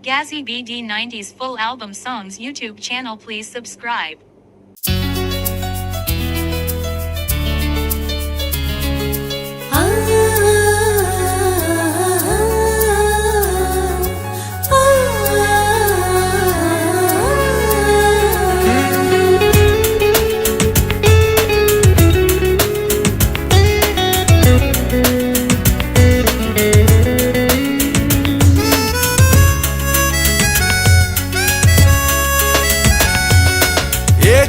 Gazzy BD90's full album songs YouTube channel. Please subscribe.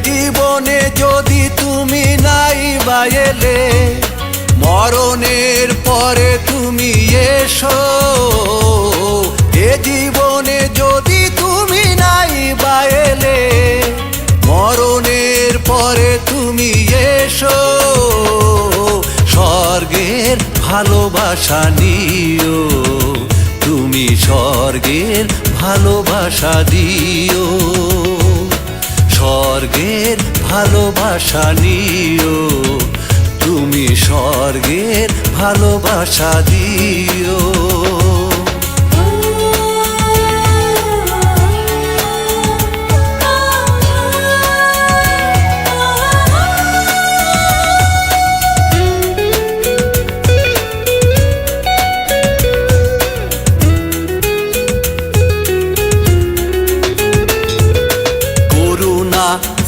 জীবনে যদি তুমি নাই বাইলে মরণের পরে তুমি এসো এ জীবনে যদি তুমি নাই বাইলে মরণের পরে তুমি এসো স্বর্গের ভালোবাসা নিও তুমি স্বর্গের ভালোবাসা দিও স্বর্গের ভালোবাসা নিও তুমি স্বর্গের ভালোবাসা দিও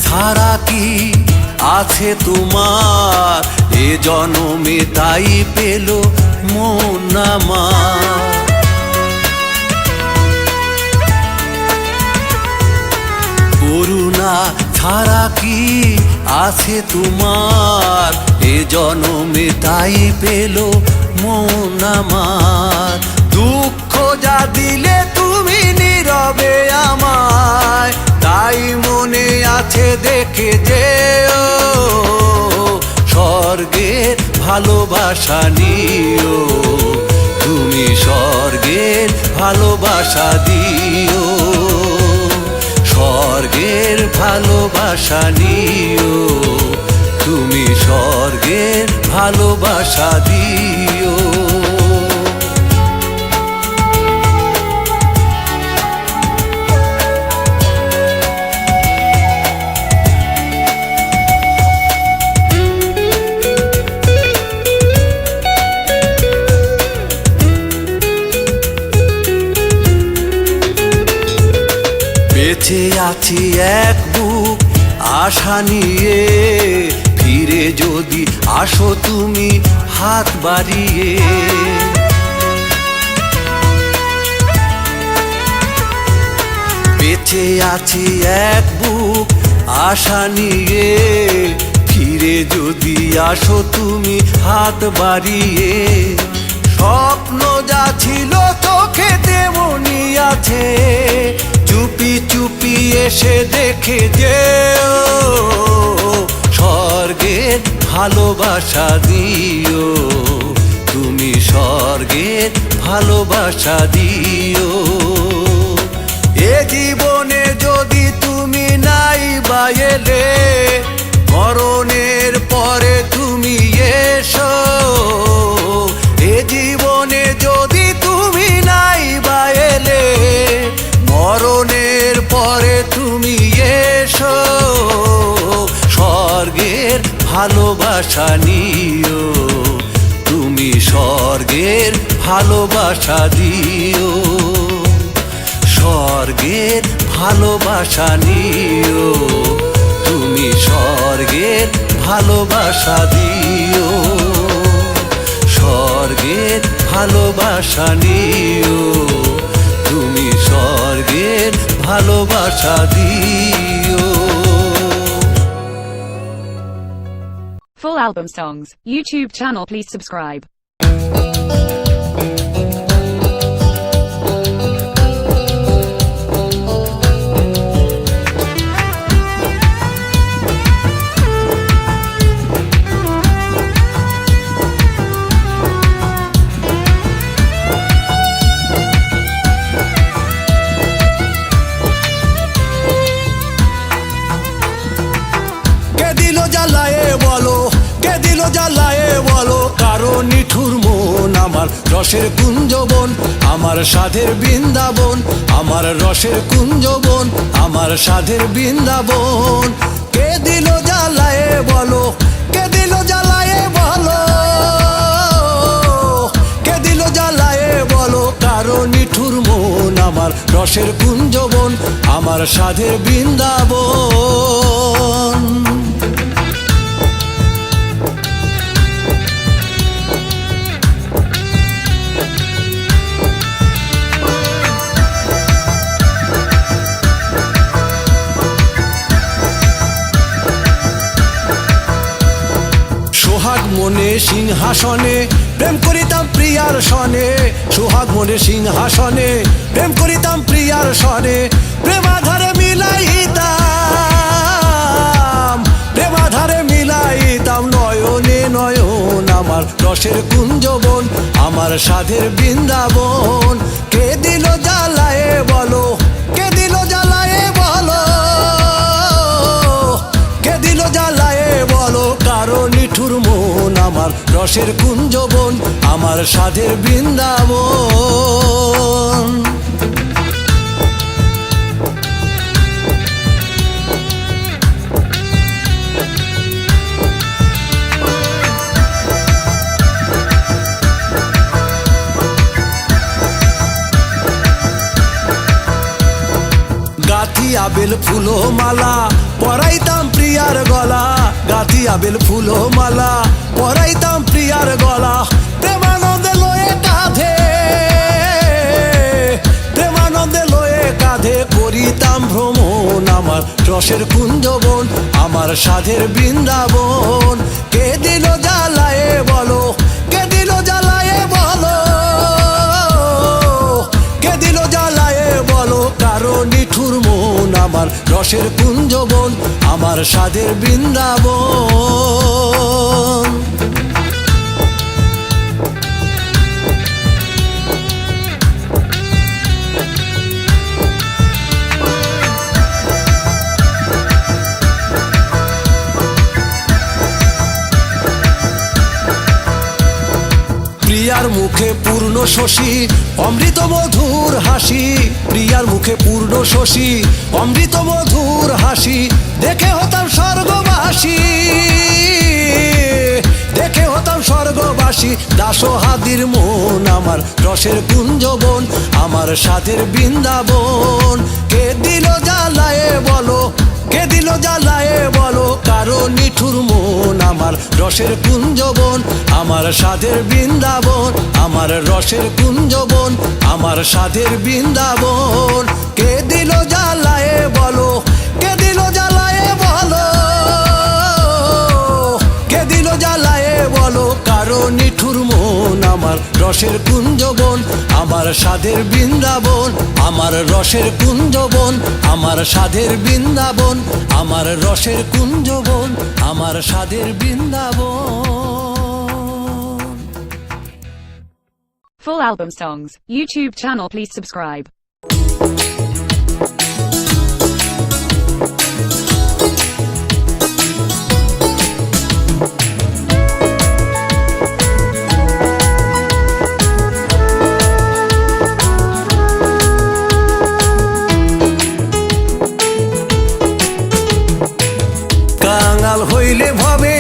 ছাড়া কি আছে তোমার এ জনমে তাই পেল মন আমার করুণা ছাড়া কি আছে তোমার এ জনমে তাই পেল মন আমার দুঃখ যা দিলে তুমি নীরবে আমায় তাই মনে আছে দেখে যেও স্বর্গের ভালোবাসা নিও তুমি স্বর্গের ভালোবাসা দিও স্বর্গের ভালোবাসা নিও তুমি স্বর্গের ভালোবাসা দিও বেঁচে আছি এক বুক আশা নিয়ে ফিরে যদি আসো তুমি হাত বাড়িয়ে বেঁচে আছি এক বুক আশা নিয়ে ফিরে যদি আসো তুমি হাত বাড়িয়ে স্বপ্ন যা ছিল চোখে তেমনি আছে চুপি চুপি এসে দেখে যেও স্বর্গের ভালোবাসা দিও তুমি স্বর্গের ভালোবাসা দিও এ জীবনে যদি তুমি নাই বাইলে মরণের পরে তুমি এসো এ জীবনে যদি তুমি নাই বাইলে মরণের পরে তুমি এসো স্বর্গের ভালোবাসা নিও তুমি স্বর্গের ভালোবাসা দিও স্বর্গের ভালোবাসা নিও তুমি স্বর্গের ভালোবাসা দিও স্বর্গের ভালোবাসা নিও তুমি স্বর্গের ভালোবাসা দিও Full album songs YouTube channel. Please subscribe. জ্বালায়ে বলো কারো নিঠুর মন। আমার রসের কুঞ্জবন, আমার সাধের বৃন্দাবন, আমার রসের কুঞ্জবন, আমার সাধের বৃন্দাবন। কে দিল জ্বালায়ে বলো, কে দিল জ্বালায়ে বলো, কে দিল জ্বালায়ে বলো, কারো নিঠুর মন। আমার রসের কুঞ্জবন, আমার সাধের বৃন্দাবন। সোহাগ মনে সিংহাসনে প্রেম করিতাম প্রিয়ার সনে, সোহাগ মনে সিংহাসনে প্রেম করিতাম প্রিয়ার সনে। প্রেমাধারে মিলাইতাম, প্রেমাধারে মিলাইতাম নয়নে নয়ন। আমার রসের কুঞ্জবন, আমার সাধের বৃন্দাবন। কে দিল জ্বালায়ে বলো, কে দিল জ্বালায়ে বলো, কে দিল জ্বালায়ে বলো, কারো নিঠুর মন। আমার রসের কুঞ্জবন, আমার সাধের বৃন্দাবন। গাথি আবেল ফুলো মালা পরাইতাম প্রিয়ার গলা, গাথি আবেল ফুলো মালা পরাইতাম প্রিয়ার গলা। প্রেমানন্দে লয়ে কাঁধে, প্রেমানন্দে লয়ে কাঁধে করিতাম ভ্রমণ। আমার রসের কুঞ্জবন, আমার সাধের বৃন্দাবন। কে দিল জ্বালায়ে বলো, কে দিল জ্বালায়ে বলো, কে দিল জ্বালায়ে বলো, কারো নিঠুর মন। আমার রসের কুঞ্জবন, আমার সাধের বৃন্দাবন। প্রিয়ার মুখে পূর্ণ শশী অমৃত মধুর হাসি, প্রিয়ার মুখে পূর্ণ শশী অমৃত মধুর হাসি। দেখে হতাম স্বর্গবাসী, দেখে হতাম স্বর্গবাসী। দাসহাদির মন, আমার রসের কুঞ্জবন, আমার সাধের বৃন্দাবন। কে দিল জ্বালায়ে বলো, কে দিল জ্বালায়ে বলো, কারো নিঠুর মন। আমার রসের কুঞ্জবন, আমার সাধের বৃন্দাবন। আমার রসের কুঞ্জবন, আমার সাধের বৃন্দাবন। কে দিল জ্বালায়ে বলো, কে দিল জ্বালায়ে বলো, কে দিল জ্বালায়ে বলো, কারো নিঠুর মন। আমার রসের কুঞ্জবন, আমার সাধের বৃন্দাবন। আমার রসের কুঞ্জবন, আমার সাধের বৃন্দাবন। আমার রসের কুঞ্জবন, আমার সাধের Vrindavan. Full album songs, YouTube channel, please subscribe. কাঙাল হইলে ভাবে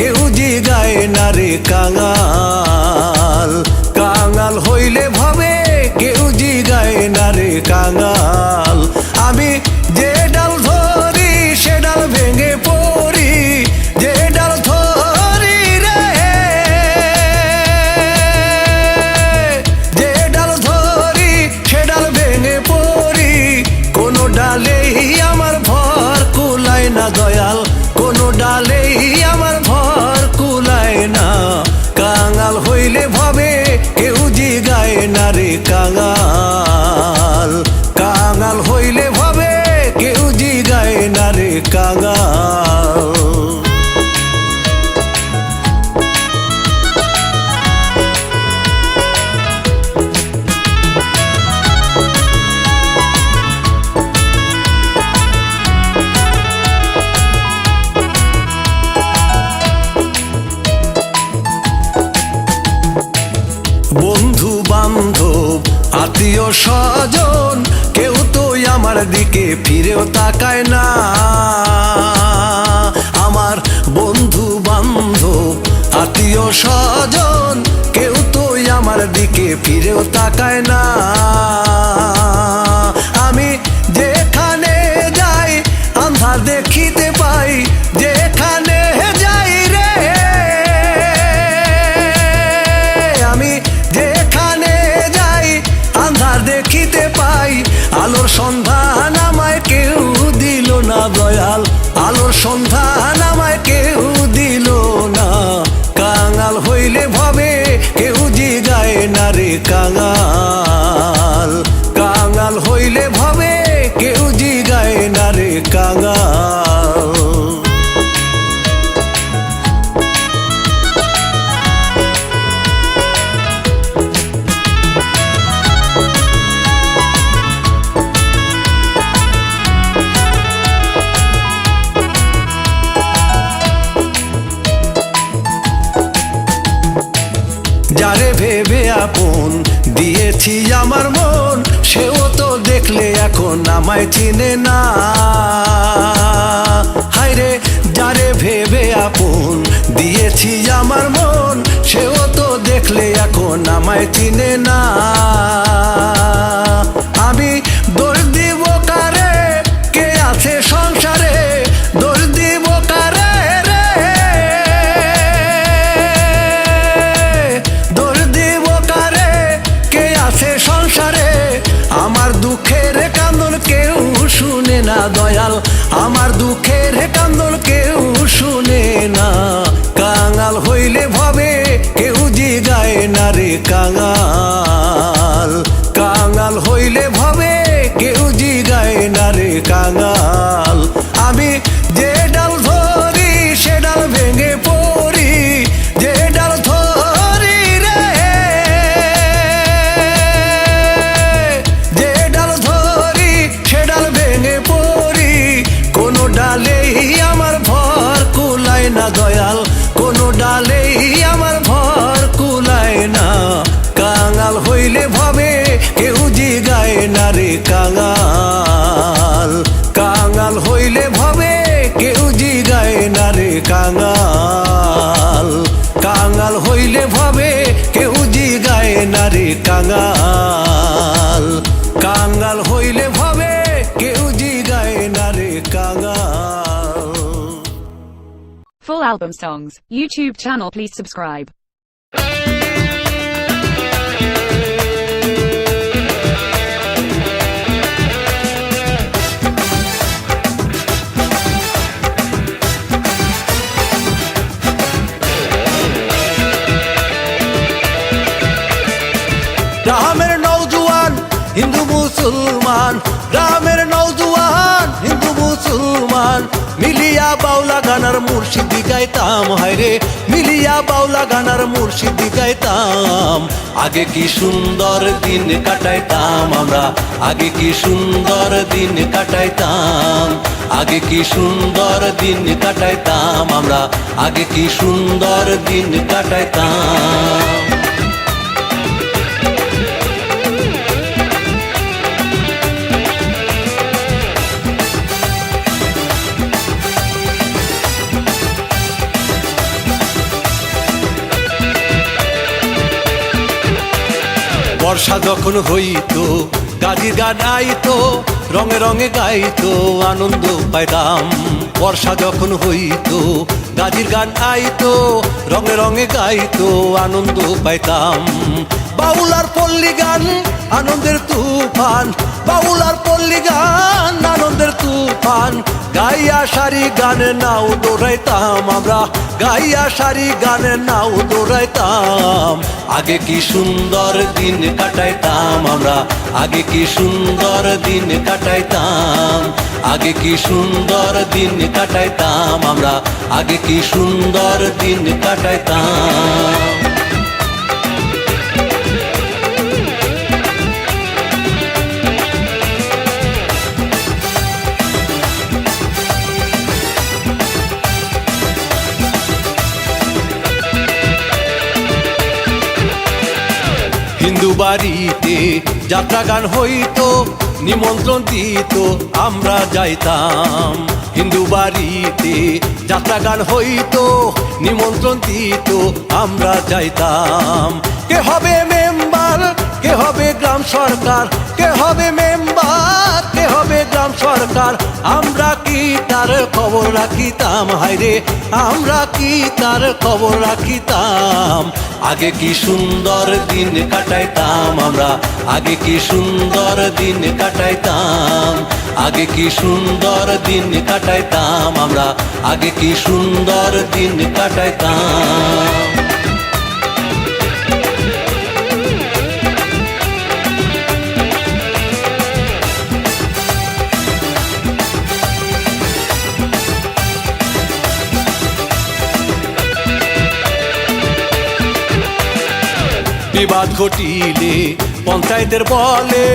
কেউ জিগায় না রে কাঙাল, কাঙাল হইলে ভাবে কেউ জিগায় না রে কাঙাল। আমি যে ডাল ধরি সে ডাল ভেঙে পড়ি, যে ডাল ধরি রে, যে ডাল ধরি সে ডাল ভেঙে পড়ি। কোনো ডালেই আমার ভর কুলায় না দয়াল, কোনো ডালেই আমার ভর কুলায় না। কাঙাল হইলে ভাবে কেউ জিগায় না রে কাঙাল, কাঙাল হইলে ভাবে কেউ জিগায় না রে কাঙাল। বন্ধু বান্ধব আত্মীয় স্বজন কেউ তো আমার দিকে ফিরেও তাকায় না। আমার বন্ধু বান্ধব আত্মীয় স্বজন কেউ তো আমার দিকে ফিরেও তাকায় না। আমি যেখানে যাই আন্ধার দেখিতে পাই, যেখানে যাই রে আমি যেখানে যাই আন্ধার দেখিতে পাই। আলোর সন্ধান আমায় কেউ দিল না দয়াল, আলোর সন্ধান আমায় কেউ দিল না। কাঙাল হইলে ভবে কেউ জিগায় না রে কাঙাল, কাঙাল হইলে ভবে কেউ জিগায় না রে কাঙাল। যারে ভেবে আপন দিয়েছি আমার মন, সেও তো দেখলে এখন আমায় চিনে না। হায়রে যারে ভেবে আপন দিয়েছি আমার মন, সেও তো দেখলে এখন আমায় চিনে না। আমি দোষ দিব কারে, কে আছে সংসারে দোষ দিব কারে রে, সংসারে আমার দুঃখের কান্দন কেউ শুনে না দয়াল, আমার দুঃখের কান্দন কেউ শুনে না। কাঙাল হইলে ভবে কেউ জিগায় না রে কাঙাল, কাঙাল হইলে ভবে কেউ জিগায় না রে কাঙাল। আমি যে ডাল ধরি সে ডাল ভেঙে পড়ি, যে ডাল ধরি রে আমার ভর কুলায় না দয়াল, কোনো ডালেই আমার ভর কুলায় না। কাঙাল হইলে ভবে কেউ জিগায় না রে কাঙাল, কাঙাল হইলে ভবে কেউ জিগায় না রে কাঙাল, কাঙাল হইলে ভবে কেউ জিগায় না রে কাঙাল, কাঙাল হইলে ভবে কেউ জিগায় না রে কাঙাল। Full album songs, YouTube channel, please subscribe. রামের নওজোয়ান হিন্দু মুসলমান, রামের নওজোয়ান হিন্দু মুসলমান মিলিয়া বাউলা গানার মুর্শিদি গাইতাম। হায়রে মিলিয়া বাউলা গানার মুর্শিদি গাইতাম। আগে কি সুন্দর দিন কাটাইতাম আমরা, আগে কি সুন্দর দিন কাটাইতাম, আগে কি সুন্দর দিন কাটাইতাম আমরা, আগে কি সুন্দর দিন কাটাইতাম। বর্ষা যখন হইতো গাজির গান আইতো, রঙে রঙে গাইতো আনন্দ পাইতাম। বর্ষা যখন হইতো গাজির গান আইতো, রঙে রঙে গাইতো আনন্দ পাইতাম। বাউলার পল্লী গান আনন্দের তুফান, বাউলার পল্লী গান আনন্দের তুফান গাইয়া সারি গানে নাও দৌড়াইতাম আমরা, গাইয়া সারি গানে নাও দৌড়াইতাম। আগে কি সুন্দর দিন কাটাইতাম আমরা, আগে কি সুন্দর দিন কাটাইতাম, আগে কি সুন্দর দিন কাটাইতাম আমরা, আগে কি সুন্দর দিন কাটাইতাম। হিন্দু বাড়িতে যাত্রা গান হইতো, নিমন্ত্রণ দিত আমরা যাইতাম, হিন্দু বাড়িতে যাত্রা গান হইতো, নিমন্ত্রণ দিত আমরা যাইতাম। কে হবে মেম্বার, কে হবে গ্রাম সরকার, কে হবে মেম্বার, কে হবে গ্রাম সরকার, আমরা কি তার খবর রাখিতাম, হায়রে আমরা কি তার খবর রাখিতাম। আগে কি সুন্দর দিন কাটাইতাম আমরা, আগে কি সুন্দর দিন কাটাইতাম, আগে কি সুন্দর দিন কাটাইতাম আমরা, আগে কি সুন্দর দিন কাটাইতাম। বিবাদ ঘটিলে পঞ্চায়েতের বলে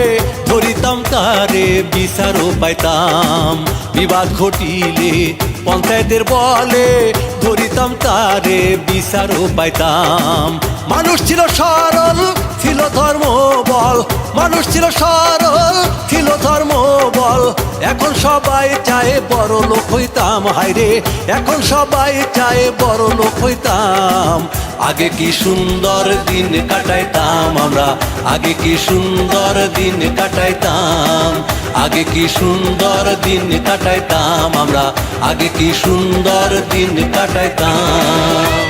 ধরিতাম তারে বিচারও পাইতাম, বিবাদ ঘটিলে পঞ্চায়েতের বলে ধরিতাম তারে বিচারও পাইতাম। মানুষ ছিল সরল, ছিল ধর্ম বল, মানুষ ছিল সরল, ছিল ধর্ম বল, এখন সবাই চায় বড় লোক হইতাম, হায়রে এখন সবাই চায় বড় লোক হইতাম। আগে কি সুন্দর দিন কাটাইতাম আমরা, আগে কি সুন্দর দিন কাটাইতাম, আগে কি সুন্দর দিন কাটাইতাম আমরা, আগে কি সুন্দর দিন কাটাইতাম।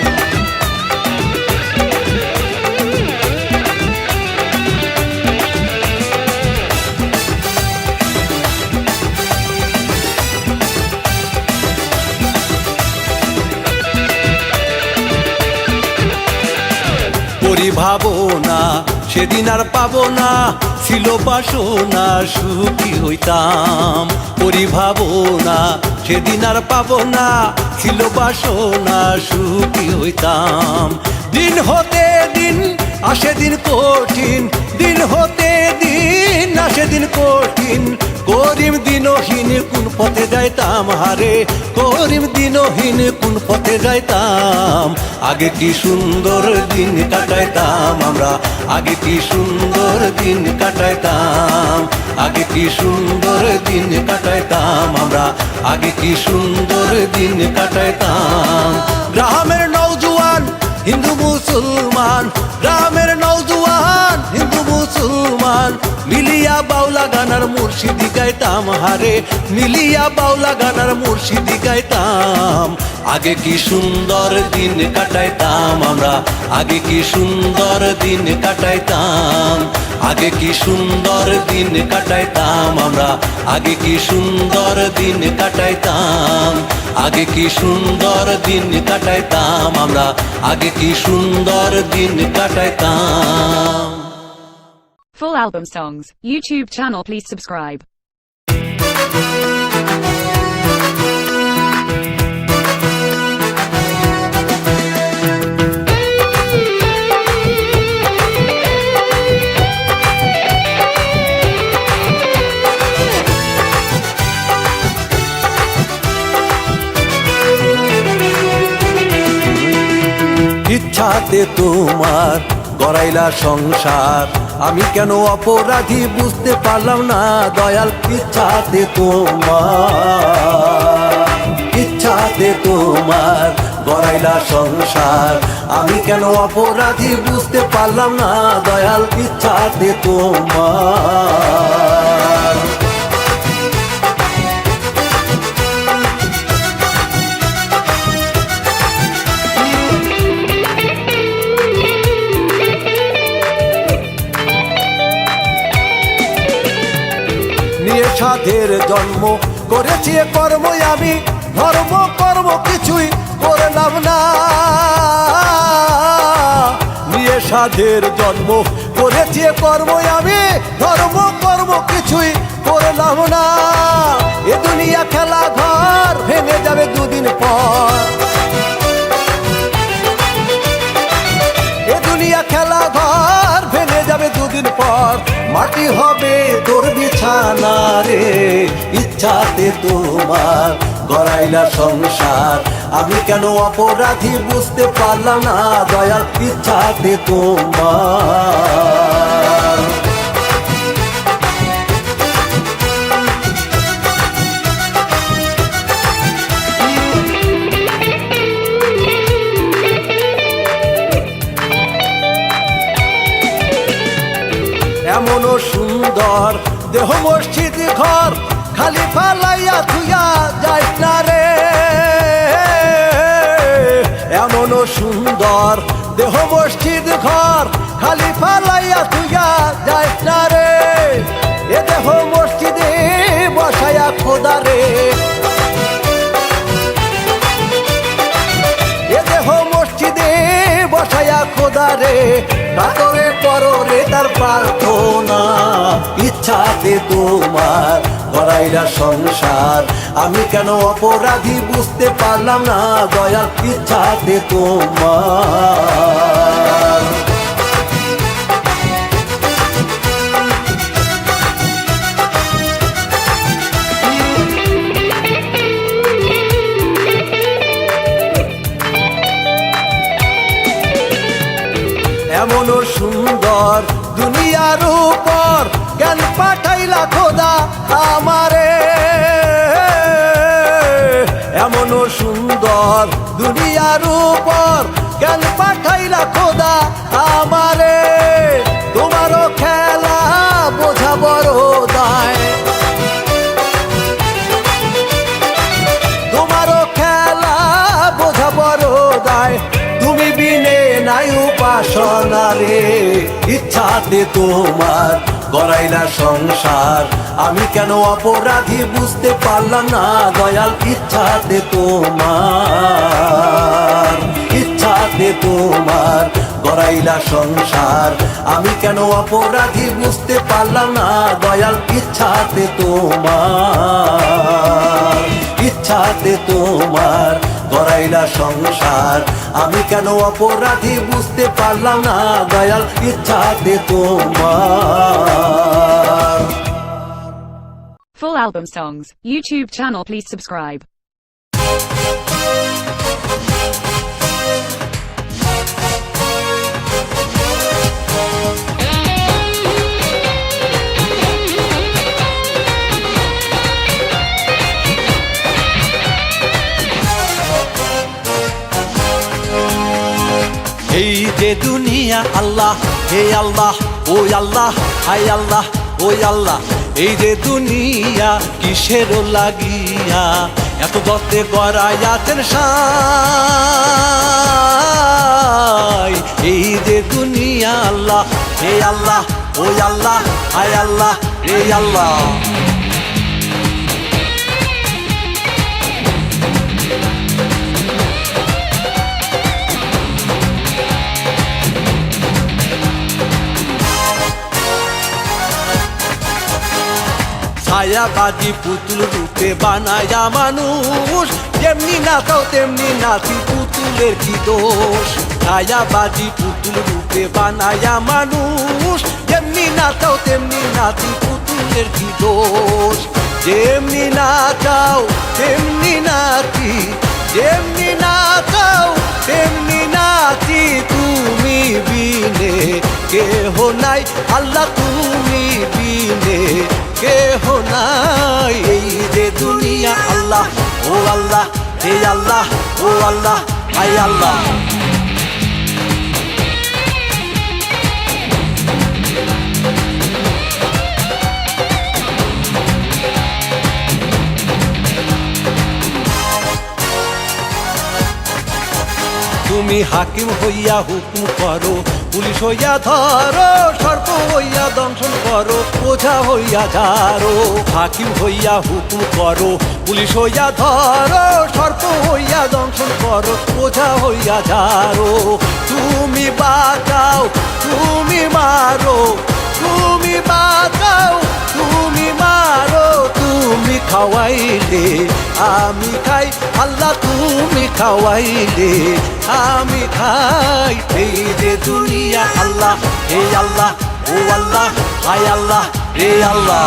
পরিভাবনা সেদিন আর পাবো না, ছিল বাসনা সুখী হইতাম। পরিভাবনা সেদিন আর পাবো না, ছিল বাসনা সুখী হইতাম। দিন হতে দিন আসে দিন কঠিন, দিন হতে দিন আসে দিন কঠিন, করিম দিনহীন কোন পথে যাইতাম, হারে করিম দিনহীন কোন পথে যাইতাম। আগে কি সুন্দর দিন কাটাইতাম আমরা, আগে কি সুন্দর দিন কাটাইতাম, আগে কি সুন্দর দিন কাটাইতাম আমরা, আগে কি সুন্দর দিন কাটাইতাম। গ্রামের নওজোয়ান হিন্দু মুসলমান, গ্রামের নওজোয়ান হিন্দু মুসলমান, মিলিয়া বাউলা গানার মুর্শিদি গাইতাম, হারে মিলিয়া বাউলা গানার মুর্শিদি গাইতাম। আগে কি সুন্দর দিন কাটাইতাম আমরা, আগে কি সুন্দর দিন কাটাইতাম, আগে কি সুন্দর দিন কাটাইতাম আমরা, আগে কি সুন্দর দিন কাটাইতাম, আগে কি সুন্দর দিন কাটাইতাম আমরা, আগে কি সুন্দর দিন কাটাইতাম। Full album songs, YouTube channel please subscribe. ইচ্ছাতে তোমার গড়াইলা সংসার, আমি কেন অপরাধী বুঝতে পারলাম না দয়াল। ইচ্ছাতে তোমার, ইচ্ছাতে তোমার গড়াইলা সংসার, আমি কেন অপরাধী বুঝতে পারলাম না দয়াল। ইচ্ছাতে তোমার নিয়ে সাধের জন্ম করেছি কর্ম, আমি ধর্ম কর্ম কিছুই করলাম না। নিয়ে সাধের জন্ম করেছি কর্ম, আমি ধর্ম কর্ম কিছুই করলাম না। এ দুনিয়া খেলা ঘর ভেঙে যাবে দুদিন পর, এ দুনিয়া খেলা ঘর ভেঙে যাবে দুদিন পর। মাটি হবে তোর বিছানা রে, ইচ্ছাতে তোমার গড়াইলা সংসার, আমি কেন অপরাধী বুঝতে পারলাম না দয়াল। ইচ্ছাতে তোমার মসজিদ ঘর খালি ফালাইয়া থুইয়া যাইস না রে। এমনও সুন্দর দেহ মসজিদ ঘর খালি ফালাইয়া থুইয়া যাইস না রে। এ দেহ মসজিদে বসায়া খোদা রে, এ দেহ মসজিদে বসায়া খোদা রে। কাতরে পররে তার প্রার্থনা, ইচ্ছাতে তোমার গড়াইলা সংসার। আমি কেন অপরাধী বুঝতে পারলাম না দয়াল, ইচ্ছাতে তোমার। এমনও সুন্দর দুনিয়ার উপর জ্ঞান পাঠাইলা খোদা আমারে। এমনও সুন্দর দুনিয়ার উপর জ্ঞান পাঠাইলা খোদা আমারে। তোমারও খেলা বোঝা বড় দায়, তোমারও খেলা বোঝা বড় দায়। তুমি বিনে নাই উপাসনা রে, ইচ্ছাতে তোমার গড়াইলা সংসার। আমি কেন অপরাধী বুঝতে পারলাম না দয়াল, ইচ্ছাতে তোমার, ইচ্ছাতে তোমার গড়াইলা সংসার। আমি কেন অপরাধী বুঝতে পারলাম না দয়াল, ইচ্ছাতে তোমার, ইচ্ছাতে তোমার গড়াইলা সংসার। আমি কেন অপরাধী বুঝতে পারলাম না দয়াল, ইচ্ছাতে তোমার। Full album songs, YouTube channel, please subscribe. এই যে দুনিয়া আল্লাহ, হে আল্লাহ ও আল্লাহ, হাই আল্লাহ ও আল্লাহ। এই যে দুনিয়া কিসের লাগিয়া এত দত্তে গড়াইয়াছেন সাই। এই যে দুনিয়া আল্লাহ, হে আল্লাহ ও আল্লাহ, হাই আল্লাহ রে আল্লাহ। ছায়াবাজি পুতুল রূপে বানায়া মানুষ, যেমনি নাচাও তেমনি নাচি পুতুলের কি দোষ। ছায়াবাজি পুতুল রূপে বানায়া মানুষ, যেমনি নাচাও তেমনি নাচি পুতুলের কি দোষ। যেমনি নাচাও তেমনি নাচি, যেমনি নাচাও তেমনি নাচি। তুমি বিনে কেহ নাই আল্লাহ, তুমি বিনে কেহ নাই। এই যে দুনিয়া আল্লাহ ও আল্লাহ, হে আল্লাহ ও আল্লাহ, হাই আল্লাহ। তুমি হাকিম হইয়া হুকুম করো, পুলিশ হইয়া ধরো, সর্প হইয়া দংশন করো, ওঝা হইয়া ঝাড়ো। হাকিম হইয়া হুকুম করো, পুলিশ হইয়া ধরো, সর্প হইয়া দংশন করো, ওঝা হইয়া ঝাড়ো। তুমি বাঁচাও, তুমি মারো, তুমি বাঁচাও, তুমি মারো। তুমি খাওয়াইলে আমি খাই আল্লাহ, তুমি খাওয়াইলে আমি খাই। এই যে দুনিয়া আল্লাহ, হে আল্লাহ ও আল্লাহ, হাই আল্লাহ রে আল্লাহ।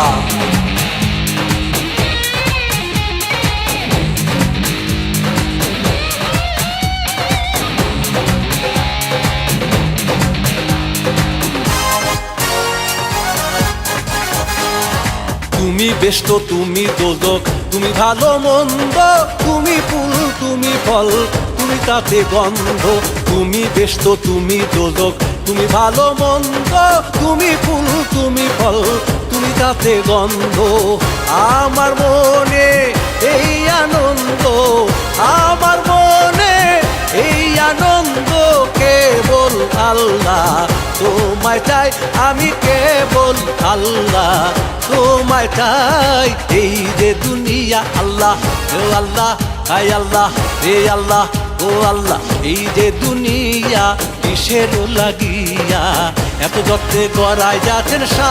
তুমি বেষ্ট তুমি দোজক, তুমি ভালো মন্দ, তুমি ফুল তুমি ফল, তুমি তাতে গন্ধ। তুমি বেষ্ট তুমি দোজক, তুমি ভালো মন্দ, তুমি ফুল তুমি ফল, তুমি তাতে গন্ধ। আমার মনে এই আনন্দ, আমার মনে এই আনন্দ, কেবল আল্লাহ তোমায় চাই, আমি কেবল আল্লাহ তোমায় চাই। এই যে দুনিয়া আল্লাহ ও আল্লাহ, হাই আল্লাহ রে আল্লাহ ও আল্লাহ, এই যে দুনিয়া কিসের লাগিয়া এত যত্নে করাই যাচ্ছেন সাই।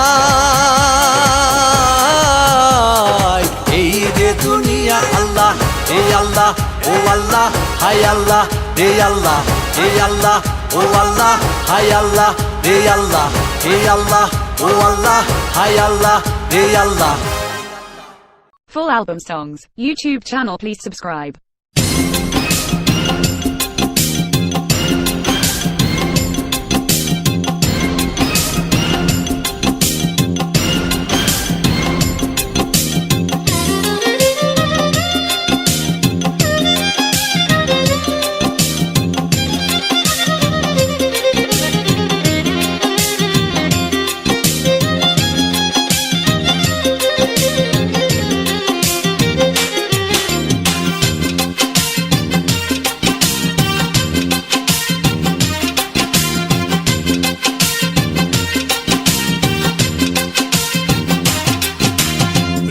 এই যে দুনিয়া আল্লাহ, এই আল্লাহ ও আল্লাহ, হাই আল্লাহ রে আল্লাহ, এই আল্লাহ ও আল্লাহ, হাই আল্লাহ রে আল্লাহ, এই আল্লাহ ও আল্লাহ, হাই আল্লাহ রে আল্লাহ। Full album songs, YouTube channel please subscribe.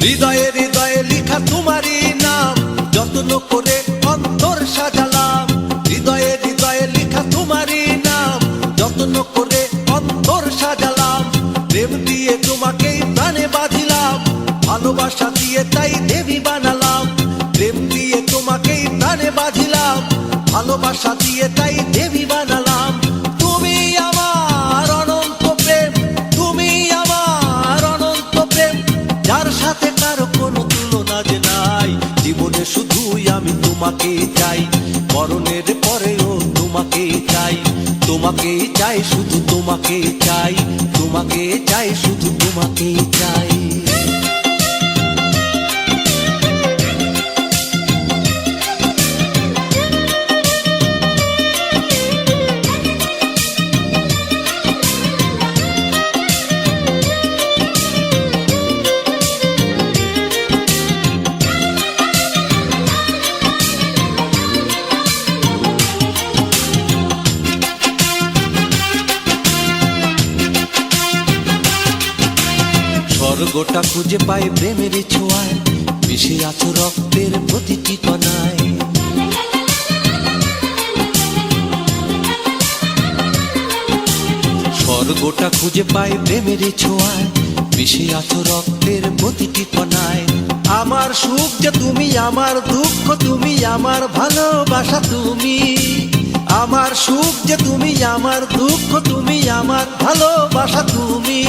হৃদয়ে হৃদয়ে লিখা তোমারই নাম, যত্ন করে অন্তর সাজালাম। হৃদয়ে হৃদয়ে লিখা তোমারই নাম, যত্ন করে অন্তর সাজালাম। প্রেম দিয়ে তোমাকেই প্রাণে বাঁধিলাম, ভালোবাসা দিয়ে তাই দেবী বানালাম। প্রেম দিয়ে তোমাকেই প্রাণে বাঁধিলাম, ভালোবাসা দিয়ে তাই দেবী বানালাম। তুমি আমার অনন্ত প্রেম, তুমি আমার অনন্ত প্রেম, যার সাথে কারো কোনো তুলনা যে নাই। জীবনে শুধুই আমি তোমাকে চাই, মরণের পরেও তোমাকে চাই। তোমাকে চাই, শুধু তোমাকে চাই, তোমাকে চাই, শুধু তোমাকে চাই। স্বর্গটা খুঁজে পাই প্রেমের ছোঁয়ায়, মিশে আছো রক্তের প্রতিটি কণায়। স্বর্গটা খুঁজে পাই প্রেমের ছোঁয়ায়, মিশে আছো রক্তের প্রতিটি কণায়। আমার সুখ যে তুমি, আমার দুঃখ তুমি, আমার ভালোবাসা তুমি। আমার সুখ যে তুমি, আমার দুঃখ তুমি, আমার ভালোবাসা তুমি।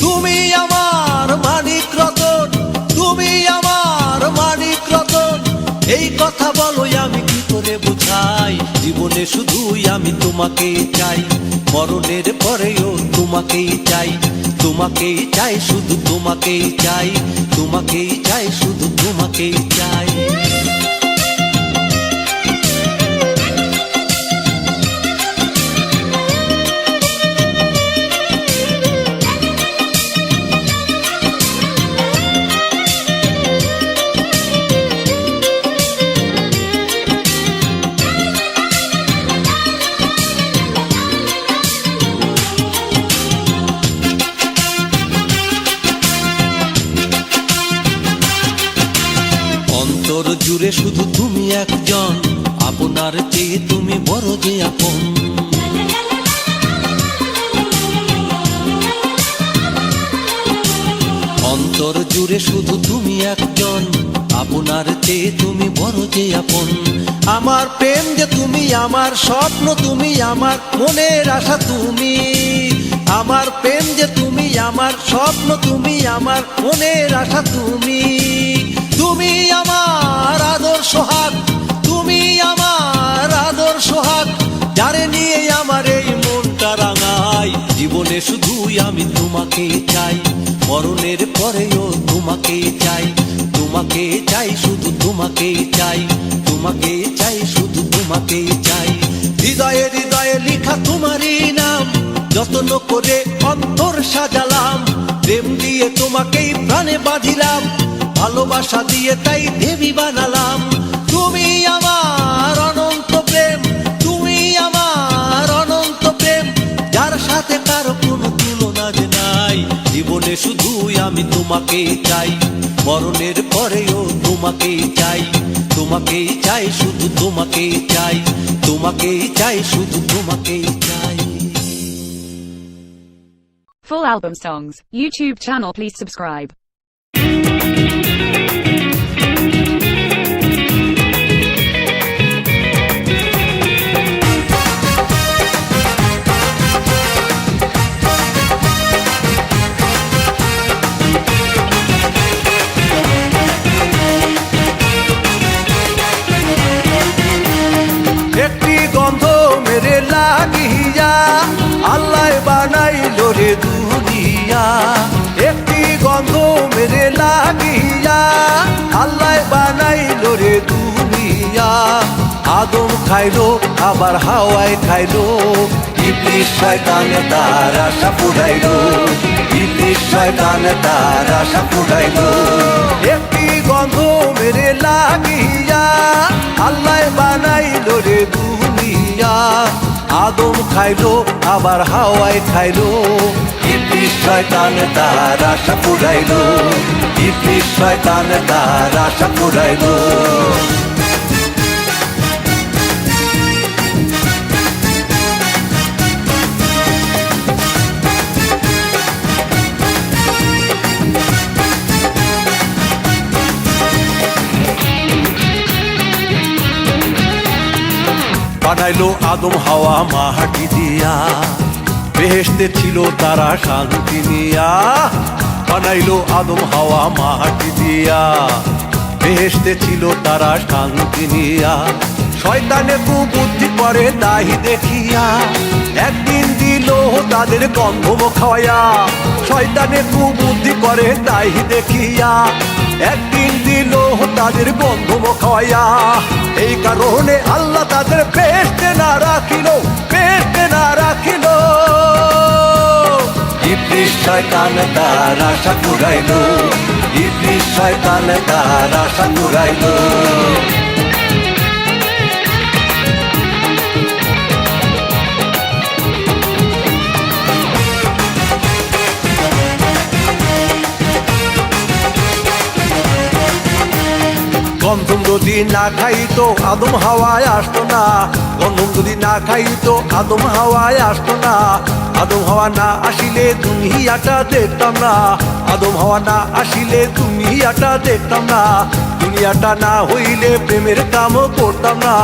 তুমি আমার মানিক রতন, তুমি আমার মানিক রতন, এই কথা বলো আমি কি করে বুঝাই। জীবনে শুধুই আমি তোমাকে চাই, মরণের পরেও তোমাকেই চাই। তোমাকেই চাই, শুধু তোমাকেই চাই, তোমাকেই চাই, শুধু তোমাকেই চাই। অন্তর জুড়ে শুধু তুমি একজন, আপনার চেয়ে তুমি বড় যে আপন। অন্তর জুড়ে শুধু তুমি একজন, আপনার চেয়ে তুমি বড় যে আপন। আমার প্রেম যে তুমি, আমার স্বপ্ন তুমি, আমার মনের আশা তুমি। আমার প্রেম যে তুমি, আমার স্বপ্ন তুমি, আমার মনের আশা তুমি। তুমি আমার আদর্শ হাত, তুমি আমার আদর্শ হাত, যারে নিয়ে আমার এই মনটা রাঙাই। জীবনে শুধুই আমি তোমাকে চাই, মরণের পরেও তোমাকেই চাই, তোমাকেই চাই, শুধু তোমাকেই চাই, তোমাকেই চাই, শুধু তোমাকেই চাই। হৃদয়ে হৃদয়ে লেখা তোমারই নাম, যত্ন করে অন্তর সাজালাম, প্রেম দিয়ে তোমাকেই প্রাণে বাঁধিলাম, ভালোবাসা দিয়ে তাই দেবী বানালাম। তুমি আমার অনন্ত প্রেম, তুমি আমার অনন্ত প্রেম, যার সাথে কারো কোনো তুলনা যে নাই। জীবনে শুধুই আমি তোমাকেই চাই, মরণের পরেও তোমাকেই চাই, তোমাকেই চাই, শুধু তোমাকেই চাই, তোমাকেই চাই, শুধু তোমাকেই চাই। Full album songs, YouTube channel, please subscribe. একটি গন্ধ মেরে লাগিয়া আল্লাহ বানাইলো রে দুনিয়া, একটি গন্ধ মেরে লাগিয়া আল্লাহ বানাইলো রে দুনিয়া। আদম খাইলো আবার হাওয়ায় খাইলো, ইবলিস শয়তান তার আশা পুরাইলো, ইবলিস শয়তান তার আশা পুরাইলো। একটি গন্ধ মেরে লাগিয়া আল্লাহ বানাইলো রে দুনিয়া, আদম খাইলো আবার হাওয়ায় খাইলো, ইবলিস শয়তান তার আশা পুরাইলো, ইবলিস শয়তান তার আশা পুরাইলো। বানাইলো আদম হাওয়া মাটি দিয়া, বেহেশতে ছিল তারা শান্তি নিয়া। বানাইলো আদম হাওয়া মাটি দিয়া, বেহেশতে ছিল তারা শান্তি নিয়া। শয়তানে কুবুদ্ধি করে তাই দেখিয়া, একদিন দিল তাদের গন্ধম খাওয়াইয়া। শয়তানে কুবুদ্ধি করে তাই দেখিয়া, একদিন দিল তাদের গন্ধম খাওয়াইয়া। এই কারণে আল্লাহ তাদের বেহেশতে না রাখিল, বেহেশতে না রাখিল। ইবলিস শয়তান তার আশা পুরাইলো, ইবলিস শয়তান তার আশা পুরাইলো। গন্ধম যদি না খাইতো আদম হাওয়ায় আসতো না, গন্ধম যদি না খাইতো আদম হাওয়ায় আসতো না। আদম হাওয়া না আসিলে দুনিয়াটা দেখতাম না, আদম হাওয়া না আসিলে দুনিয়াটা দেখতাম না। দুনিয়াটা না হইলে প্রেমের কাম করতাম না,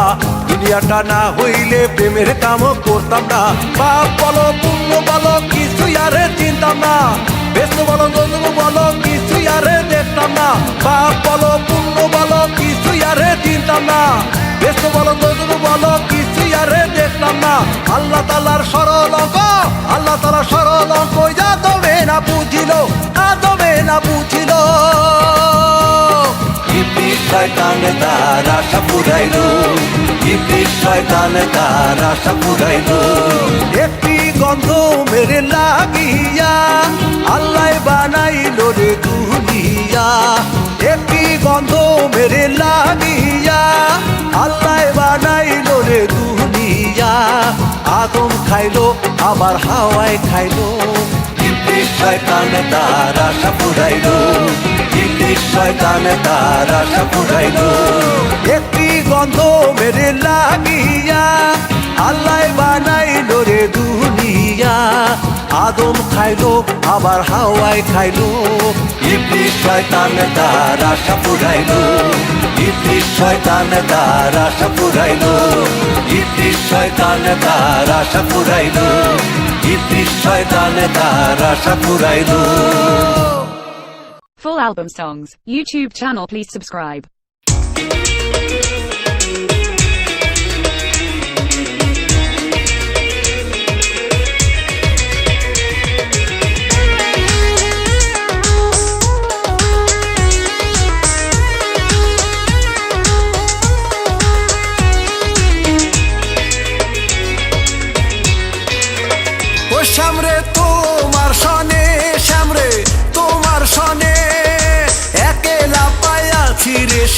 দুনিয়াটা না হইলে প্রেমের কাম করতাম না। পাপ বলো পুণ্য বলো কিছু আরে চিনতাম না, বেশ বলো গন্ধম বলো কিছু আরে দেখতাম না। পাপ বলো পুণ্য বলো কিছু আরে চিনতাম না, বেশ বলো গন্ধম বলো কিছু আরে দেখতাম না। আল্লাহ তাআলার সরল অঙ্ক, আল্লাহ তাআলার সরল অঙ্ক আদমে না বুঝিল, আদমে না বুঝিল। ইবলিস শয়তান তার আশা পুরাইলো, ইবলিস শয়তান তার আশা পুরাইলো। একটি গন্ধ মেরে লাগিয়া আল্লাহ বানাইলো রে দুনিয়া, একটি গন্ধ মেরে লাগিয়া আল্লাহ বানাইলো রে দুনিয়া। আদম খাইলো আবার হাওয়ায় খাইলো, ইবলিস শয়তান তার আশা পুরাইলো, ইবলিস শয়তান তার আশা পুরাইলো। একটি গন্ধ মেরে লাগিয়া আল্লাহ বানাইলো রে দুনিয়া, আদম খাইলো আবার হাওয়ায় খাইলো, ইবলিস শয়তান তার আশা পুরাইলো, ইবলিস শয়তান তার আশা পুরাইলো, ইবলিস শয়তান তার আশা পুরাইলো, ইবলিস শয়তান তার আশা পুরাইলো। Full album songs, YouTube channel, please subscribe.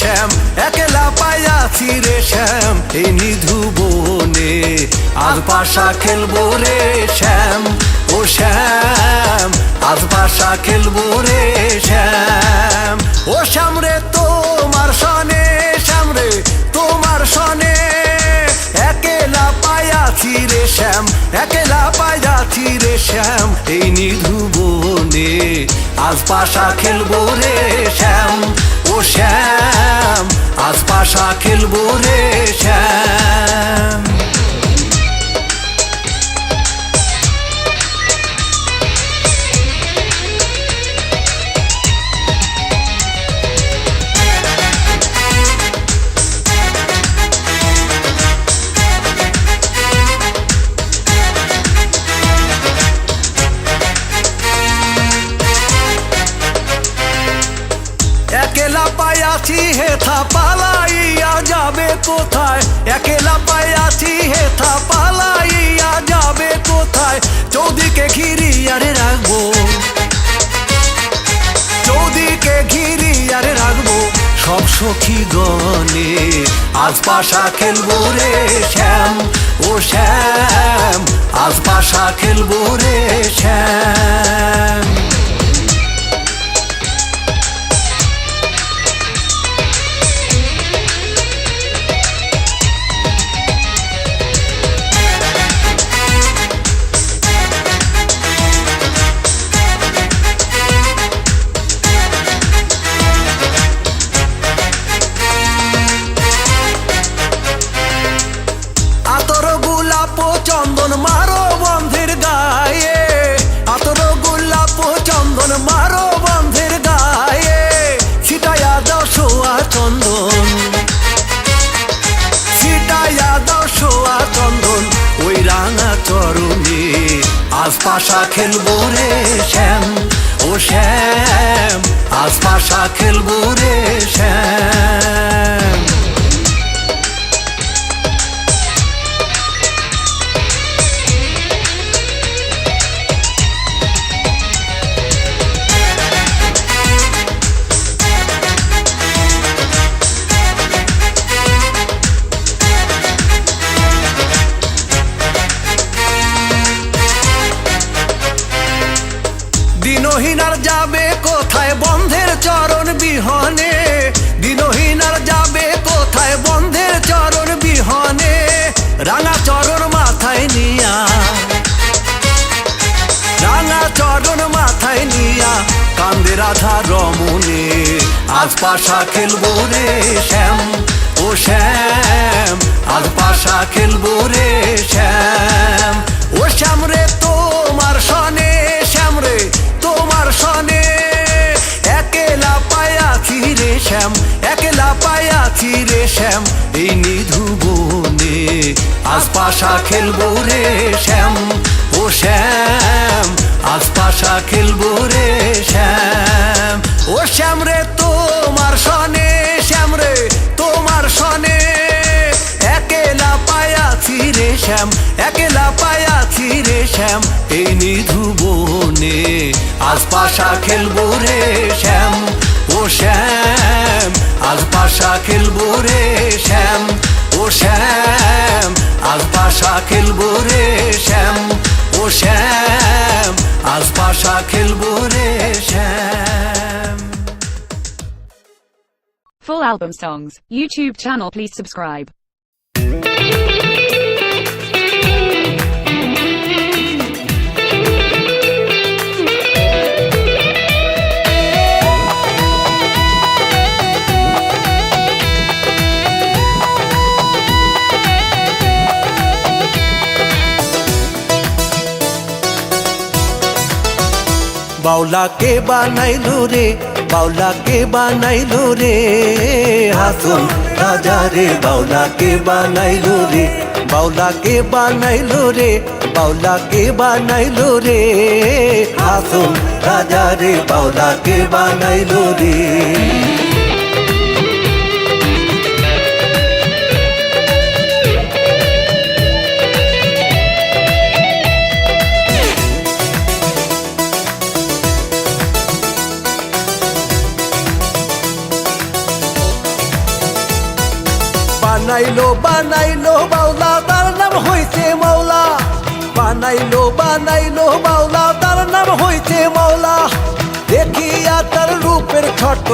শ্যাম একলা পাইয়াছি রে শ্যাম এই নিধু বনে আজ পাশা খেলবো রে শ্যাম ও শ্যাম আজ পাশা খেলবো রে শ্যাম ও শ্যাম রে তোমার সনে শ্যাম রে তোমার সনে একলা পাইয়াছি রে শ্যাম একলা পাইয়াছি রে শ্যাম এই নিধু বনে আজ পাশা খেলবো রে শ্যাম ও শ্যাম আজ পাশা খেলবো রে শ্যাম একলা পাইয়াছি হেথা পালাইয়া যাবে কোথায় একলা পাইয়াছি হেথা পালাইয়া যাবে কোথায় চৌদিকে ঘিরিয়ারে রাখবো চৌদিকে ঘিরিয়ারে রাখবো সব সখী গণে আজ পাশা খেলবো রে শ্যাম ও শ্যাম আজ পাশা খেলবো রে শ্যাম চন্দন মারো বন্ধের গায়ে আতর গোলাপ চন্দন মারো বন্ধের গায়ে ছিটাইয়া দাও সোয়া চন্দন ছিটাইয়া দাও সোয়া চন্দন ওই রাঙা চরণে আজ পাশা খেলবো রে শ্যাম ও শ্যাম আজ পাশা খেলবো রে শ্যাম দিনহীনার যাবে কোথায় বন্ধের চরণ বিহনে দিনহীনার যাবে কোথায় বন্ধের চরণ বিহনে রাঙা চরণ মাথায় নিয়া রাঙা চরণ মাথায় নিয়া কান্দে রাধা রমণে আজ পাশা খেলবো রে শ্যাম ও শ্যাম আজ পাশা খেলবো রে শ্যাম ও শ্যাম রে তোমার সনে শ্যাম রে তোমার সনে একলা পাইয়াছি রে শ্যাম একলা পাইয়াছি রে শ্যাম এই নিধু বনে আজ পাশা খেলবো রে শ্যাম ও শ্যাম আজ পাশা খেলবো রে শ্যাম ও শ্যাম রে তোমার সনে শ্যাম রে তোমার সনে একলা পাইয়াছি রে শ্যাম একলা পাইয়াছি রে শ্যাম এই নিধু বনে আজ পাশা খেলবো রে শ্যাম ও শ্যাম আজ পাশা খেলবো রে শ্যাম ও শ্যাম আজ পাশা খেলবো রে শ্যাম ও শ্যাম আজ পাশা খেলবো রে শ্যাম Full album songs, YouTube channel please subscribe. বাউলা কে বানাইলো রে বাউলা কে বানাইলো রে হাসন রাজা রে বাউলা কে বানাইলো রে বাউলা কে বানাইলো রে বাউলা কে বানাইলো রে হাসন রাজা রে বাউলা কে বানাইলো রে বানাইলো বানাইলো বাউলা তার নাম হইছে মাওলা বানাইলো বানাইলো বাউলা তার নাম হইছে মাওলা দেখিয়া তার রূপের ছোট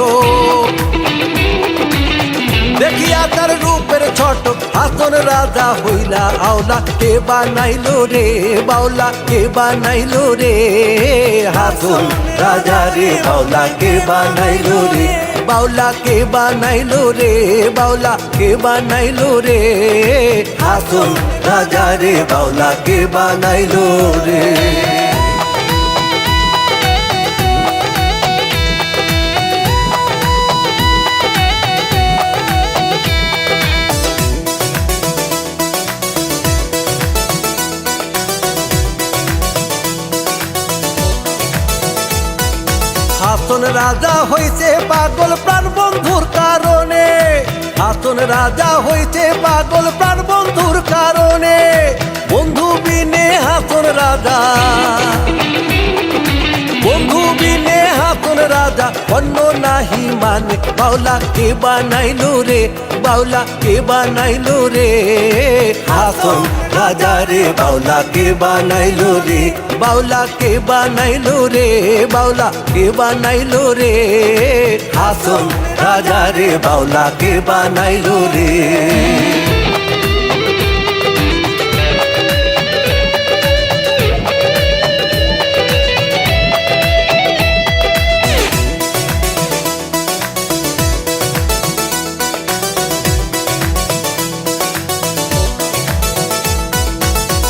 দেখিয়া তার রূপের ছোট হাসন রাজা হইলা আওলা কে বানাইলো রে বাউলা কে বানাইলো রে হাসন রাজা রে বাউলা কে বানাইলো রে বাউলা কে বানাইলো রে বাউলা কে বানাইলো রে হাসন রাজা রে বাউলা কে বানাইলো রে হাসন রাজা হইছে পাগল প্রাণ বন্ধুর কারণে হাসন রাজা হইছে পাগল প্রাণ বন্ধুর কারণে বন্ধু বিনে হাসন রাজা বন্ধু বিনে হাসন রাজা অন্য নাহি মানে বাউলা কে বানাইলো রে বাউলা কে বানাইলো রে হাসন রাজা রে বাউলা কে বানাইলো রে বাউলা কে বানাইলো রে বাউলা কে বানাইলো রে হাসন রাজা রে বাউলা কে বানাইলো রে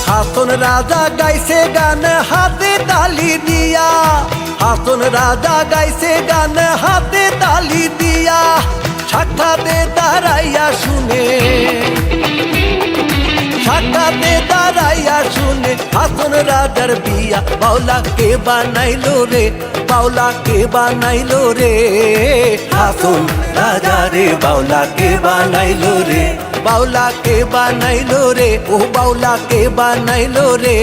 হাসন রাজা গাইছে গান হাতে তালি দিয়া হাসন রাজা গাইছে গান হাতে তালি দিয়া সাক্ষাতে দাঁড়াইয়া শুনে সাক্ষাতে দাঁড়াইয়া শুনে হাসন রাজার বিয়া বাউলা কে বানাইলো রে বাউলা কে বানাইলো রে হাসন রাজা রে বাউলা কে বানাইলো রে বাউলা কে বানাইলো রে ও বাউলা কে বানাইলো রে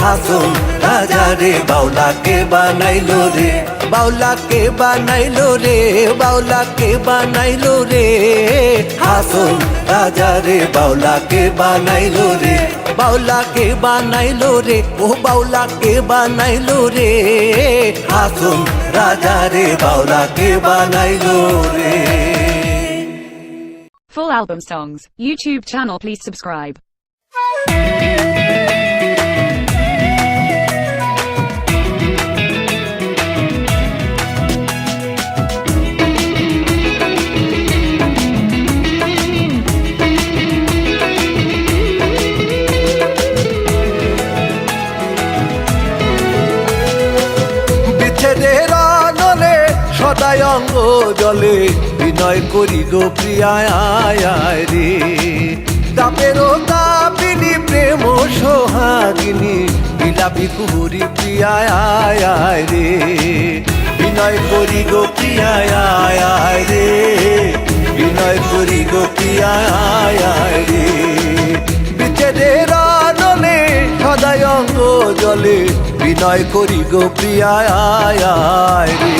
হাসন রাজা রে বাউলা কে বানাইলো রে বাউলা কে বানাইলো রে বাউলা কে বানাইলো রে হাসন রাজা রে বাউলা কে বানাইলো রে বাউলা কে বানাইলো রে ও বাউলা কে বানাইলো রে হাসন রাজা রে বাউলা কে বানাইলো রে Full album songs, YouTube channel please subscribe. বিচ্ছেদের আনলে সদায় অঙ্গ জলে বিনয় করি গো প্রিয়ায় আয় আয় রে তাপেরও তাপিনী প্রেম সোহাগিনী বিলাপি কুহুরি প্রিয়ায় আয় আয় রে বিনয় করি গো প্রিয়ায় আয় আয় রে বিনয় করি গো প্রিয়ায় আয় আয় রে বিচ্ছেদের আনলে সদায় অঙ্গ জলে বিনয় করি গো প্রিয়ায় আয় আয় রে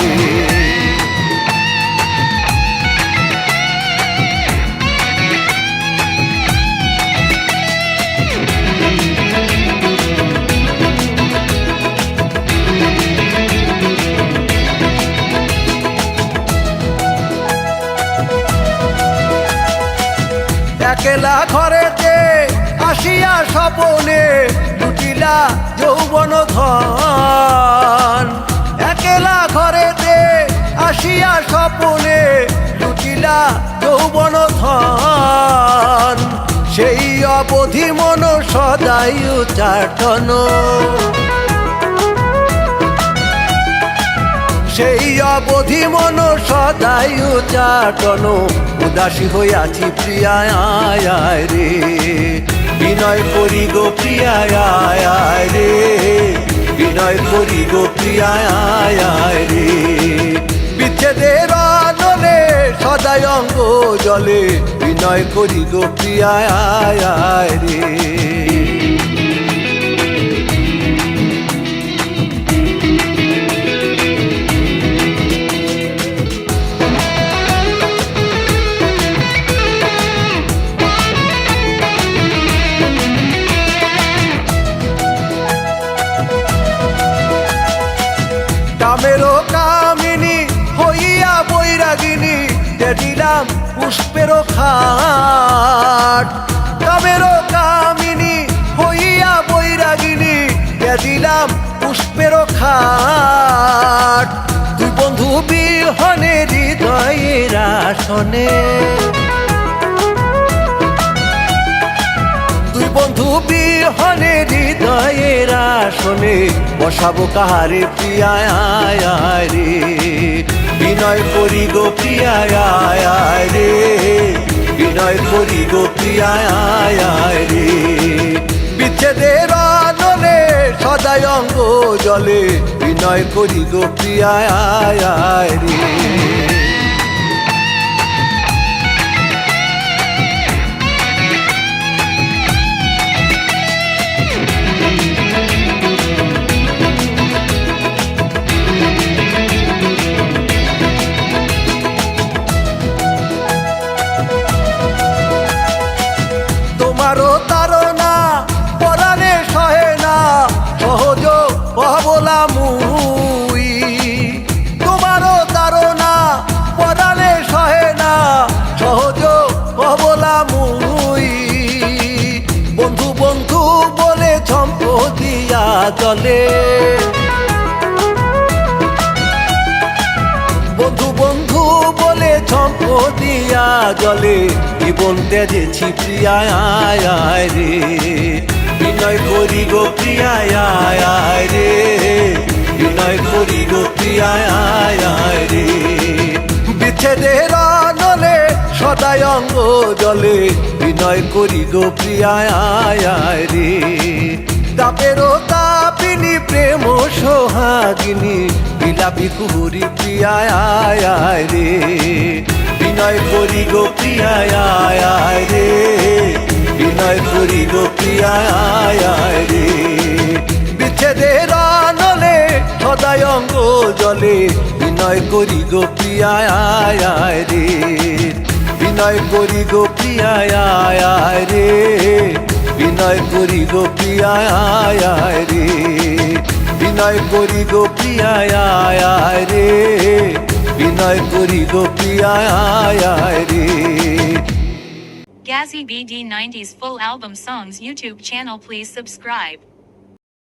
একলা ঘরেতে আসিয়া স্বপনে লুটিলা যৌবন ধন একলা ঘরেতে আসিয়া স্বপনে লুটিলা যৌবন ধন সেই অবধি মন সদাই উচ্চাটন সেই অবধি মন সদাই উচ্চাটন উদাসী হইয়াছি প্রিয়ায় আয় আয় রে বিনয় করি গো প্রিয়ায় আয় আয় রে বিনয় করি গো প্রিয়ায় আয় আয় রে বিচ্ছেদের আনলে সদাই অঙ্গ জলে বিনয় করি গো প্রিয়ায় আয় আয় রে বৈরাগিনী দিলাম পুষ্পের খাট কামের কামিনী হইয়া বৈরাগিনী দিলাম পুষ্পের খাট দুই বন্ধু বিহনে হৃদয়ের আসনে দুই বন্ধু বিহনে হৃদয়ের আসনে বসাবো কাহারে প্রিয়ায় আয় আয় রে বিনয় করি গো প্রিয়ায় আয় আয় রে বিনয় করি গো প্রিয়ায় আয় আয় রে বিচ্ছেদের আনলে সদাই অঙ্গ জলে বিনয় করি গো প্রিয়ায় আয় আয় রে তোমারও তারনা পরাণে সহে না সহজ কহবলা মুই তোমারও তারনা পরাণে সহে না সহজ কহবলা মুই বন্ধু বন্ধু বলে ঝম্প দিয়া চলে বন্ধু বন্ধু বলে ঝম্প দিয়া জলে জীবন তেজেছি প্রিয়ায় আয় আয় রে বিনয় করি গো প্রিয়ায় আয় আয় রে বিনয় করি গো প্রিয়ায় আয় আয় রে বিচ্ছেদের আনলে সদাই অঙ্গ জলে বিনয় করি গো প্রিয়ায় আয় আয় রে তাপেরও তাপিনী প্রেম সোহাগিনী বিলাপি কুহুরি প্রিয়ায় আয় আয় রে বিনয় করি গো প্রিয়ায় আয় আয় রে বিনয় করি গো প্রিয়ায় আয় আয় রে বিচ্ছেদের আনলে সদাই অঙ্গ জলে বিনয় করি গো প্রিয়ায় আয় আয় রে বিনয় করি গো প্রিয়ায় আয় আয় রে বিনয় করি গো প্রিয়ায় আয় আয় রে বিনয় করি গো প্রিয়ায় আয় আয় রে বিনয় করি গো প্রিয়ায় আয় আয় রে Gazzy BD 90s full album songs YouTube channel, please subscribe.